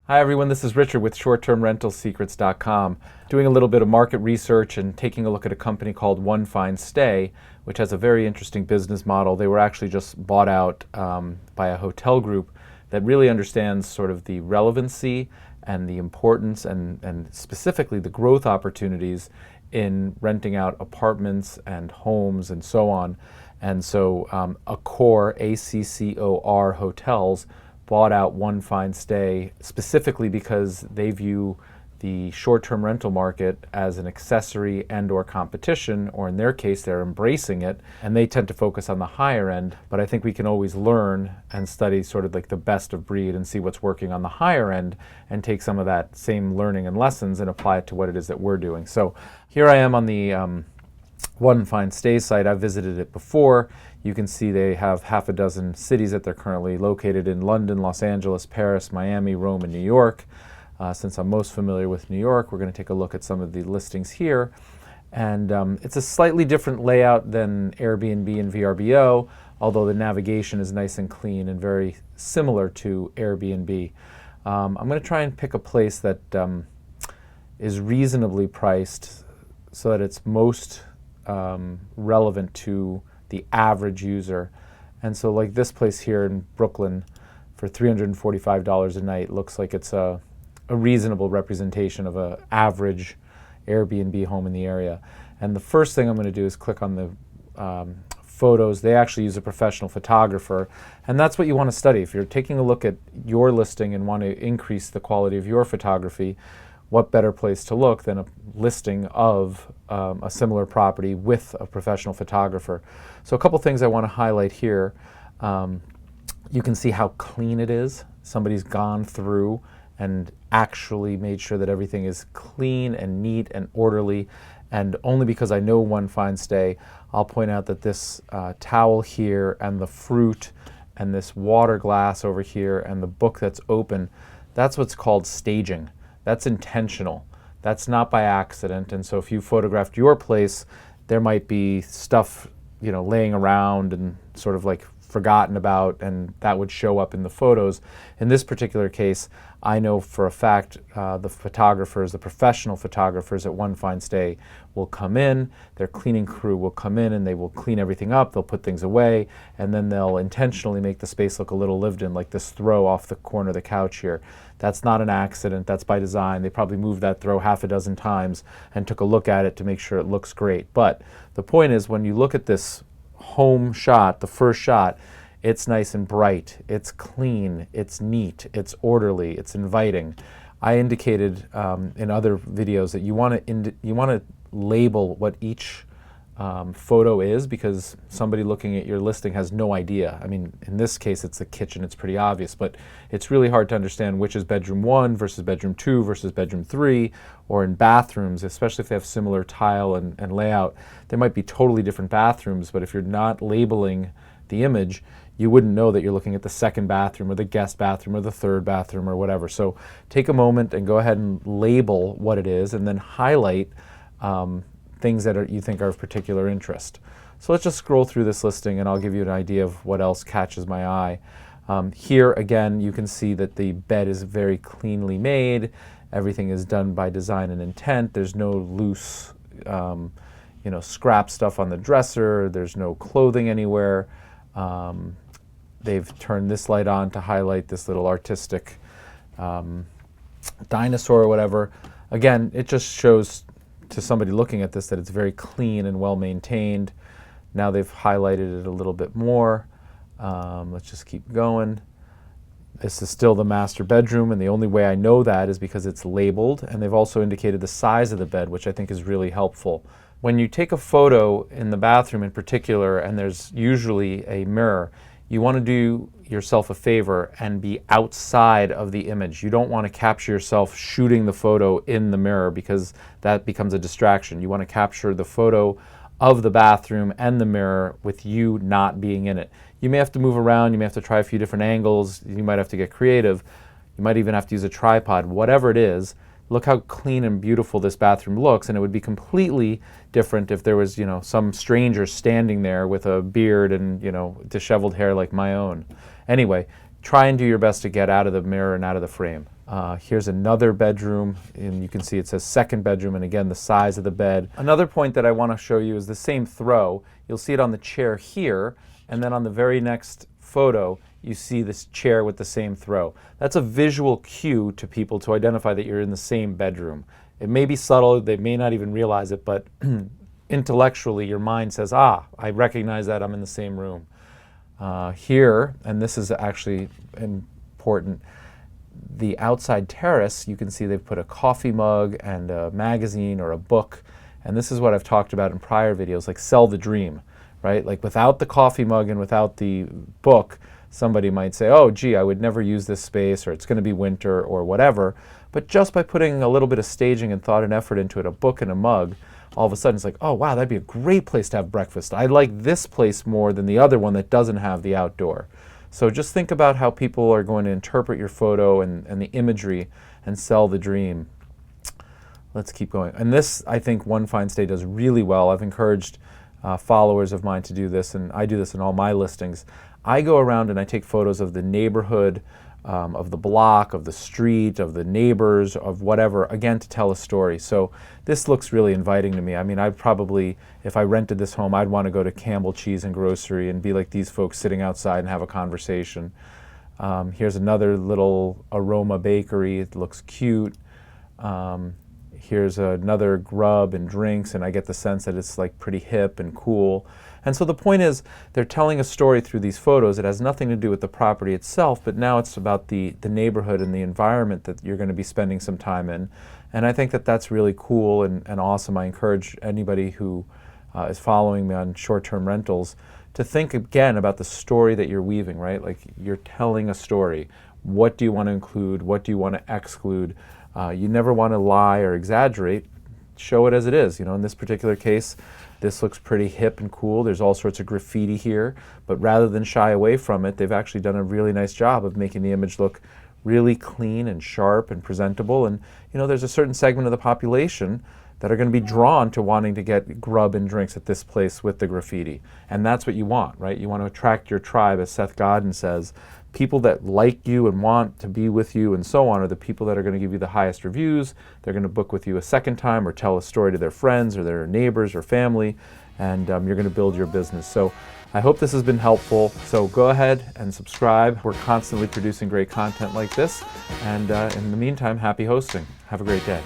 Hi everyone, this is Richard with shorttermrentalsecrets.com, doing a little bit of market research and taking a look at a company called Onefinestay, which has a very interesting business model. They were actually just bought out by a hotel group that really understands sort of the relevancy and the importance and specifically the growth opportunities in renting out apartments and homes and so on. And so Accor, ACCOR Hotels, bought out Onefinestay specifically because they view the short-term rental market as an accessory and or competition, or in their case they're embracing it, and they tend to focus on the higher end. But I think we can always learn and study sort of like the best of breed and see what's working on the higher end and take some of that same learning and lessons and apply it to what it is that we're doing. So here I am on the Onefinestay site. I've visited it before. You can see they have half a dozen cities that they're currently located in: London, Los Angeles, Paris, Miami, Rome, and New York. Since I'm most familiar with New York, we're going to take a look at some of the listings here. And it's a slightly different layout than Airbnb and VRBO, although the navigation is nice and clean and very similar to Airbnb. I'm going to try and pick a place that is reasonably priced so that it's most relevant to the average user. And so like this place here in Brooklyn for $345 a night looks like it's a reasonable representation of an average Airbnb home in the area. And the first thing I'm going to do is click on the photos. They actually use a professional photographer, and that's what you want to study. If you're taking a look at your listing and want to increase the quality of your photography, what better place to look than a listing of a similar property with a professional photographer. So a couple things I want to highlight here. You can see how clean it is. Somebody's gone through and actually made sure that everything is clean and neat and orderly. And only because I know Onefinestay, I'll point out that this towel here and the fruit and this water glass over here and the book that's open, that's what's called staging. That's intentional. That's not by accident. And so if you photographed your place, there might be stuff, laying around and sort of like forgotten about, and that would show up in the photos. In this particular case, I know for a fact the photographers, the professional photographers at Onefinestay will come in, their cleaning crew will come in and they will clean everything up, they'll put things away, and then they'll intentionally make the space look a little lived in, like this throw off the corner of the couch here. That's not an accident, that's by design. They probably moved that throw half a dozen times and took a look at it to make sure it looks great. But the point is, when you look at this home shot, the first shot, it's nice and bright, it's clean, it's neat, it's orderly, it's inviting. I indicated in other videos that you want to label what each photo is, because somebody looking at your listing has no idea. I mean, in this case it's the kitchen, it's pretty obvious, but it's really hard to understand which is bedroom 1 versus bedroom 2 versus bedroom 3, or in bathrooms, especially if they have similar tile and layout. There might be totally different bathrooms, but if you're not labeling the image, you wouldn't know that you're looking at the second bathroom or the guest bathroom or the third bathroom or whatever. So take a moment and go ahead and label what it is, and then highlight things that you think are of particular interest. So let's just scroll through this listing and I'll give you an idea of what else catches my eye. Here again, you can see that the bed is very cleanly made. Everything is done by design and intent. There's no loose scrap stuff on the dresser. There's no clothing anywhere. They've turned this light on to highlight this little artistic dinosaur or whatever. Again, it just shows to somebody looking at this that it's very clean and well maintained. Now they've highlighted it a little bit more. Let's just keep going. This is still the master bedroom, and the only way I know that is because it's labeled, and they've also indicated the size of the bed, which I think is really helpful. When you take a photo in the bathroom in particular, and there's usually a mirror, you want to do yourself a favor and be outside of the image. You don't want to capture yourself shooting the photo in the mirror, because that becomes a distraction. You want to capture the photo of the bathroom and the mirror with you not being in it. You may have to move around, you may have to try a few different angles, you might have to get creative, you might even have to use a tripod. Whatever it is, look how clean and beautiful this bathroom looks, and it would be completely different if there was, some stranger standing there with a beard and, disheveled hair like my own. Anyway, try and do your best to get out of the mirror and out of the frame. Here's another bedroom, and you can see it says second bedroom, and again the size of the bed. Another point that I want to show you is the same throw. You'll see it on the chair here, and then on the very next photo you see this chair with the same throw. That's a visual cue to people to identify that you're in the same bedroom. It may be subtle, they may not even realize it, but intellectually your mind says, ah, I recognize that I'm in the same room. Here, and this is actually important, the outside terrace, you can see they've put a coffee mug and a magazine or a book, and this is what I've talked about in prior videos, like sell the dream, right? Like without the coffee mug and without the book, somebody might say, oh gee, I would never use this space, or it's going to be winter or whatever, but just by putting a little bit of staging and thought and effort into it, a book and a mug, all of a sudden it's like, oh wow, that'd be a great place to have breakfast. I like this place more than the other one that doesn't have the outdoor. So just think about how people are going to interpret your photo and the imagery and sell the dream. Let's keep going. And this, I think, Onefinestay does really well. I've encouraged followers of mine to do this, and I do this in all my listings. I go around and I take photos of the neighborhood, of the block, of the street, of the neighbors, of whatever, again, to tell a story. So this looks really inviting to me. I mean, I'd probably, if I rented this home, I'd want to go to Campbell Cheese and Grocery and be like these folks sitting outside and have a conversation. Here's another little aroma bakery. It looks cute. Here's another grub and drinks, and I get the sense that it's like pretty hip and cool. And so the point is, they're telling a story through these photos. It has nothing to do with the property itself, but now it's about the neighborhood and the environment that you're going to be spending some time in. And I think that that's really cool and awesome. I encourage anybody who is following me on short-term rentals to think again about the story that you're weaving, right? Like you're telling a story. What do you want to include? What do you want to exclude? You never want to lie or exaggerate. Show it as it is. You know, in this particular case, this looks pretty hip and cool. There's all sorts of graffiti here, but rather than shy away from it, they've actually done a really nice job of making the image look really clean and sharp and presentable. And you know, there's a certain segment of the population that are going to be drawn to wanting to get grub and drinks at this place with the graffiti. And that's what you want, right? You want to attract your tribe, as Seth Godin says. People that like you and want to be with you and so on are the people that are going to give you the highest reviews. They're going to book with you a second time or tell a story to their friends or their neighbors or family, and you're going to build your business. So I hope this has been helpful. So go ahead and subscribe. We're constantly producing great content like this. And in the meantime, happy hosting. Have a great day.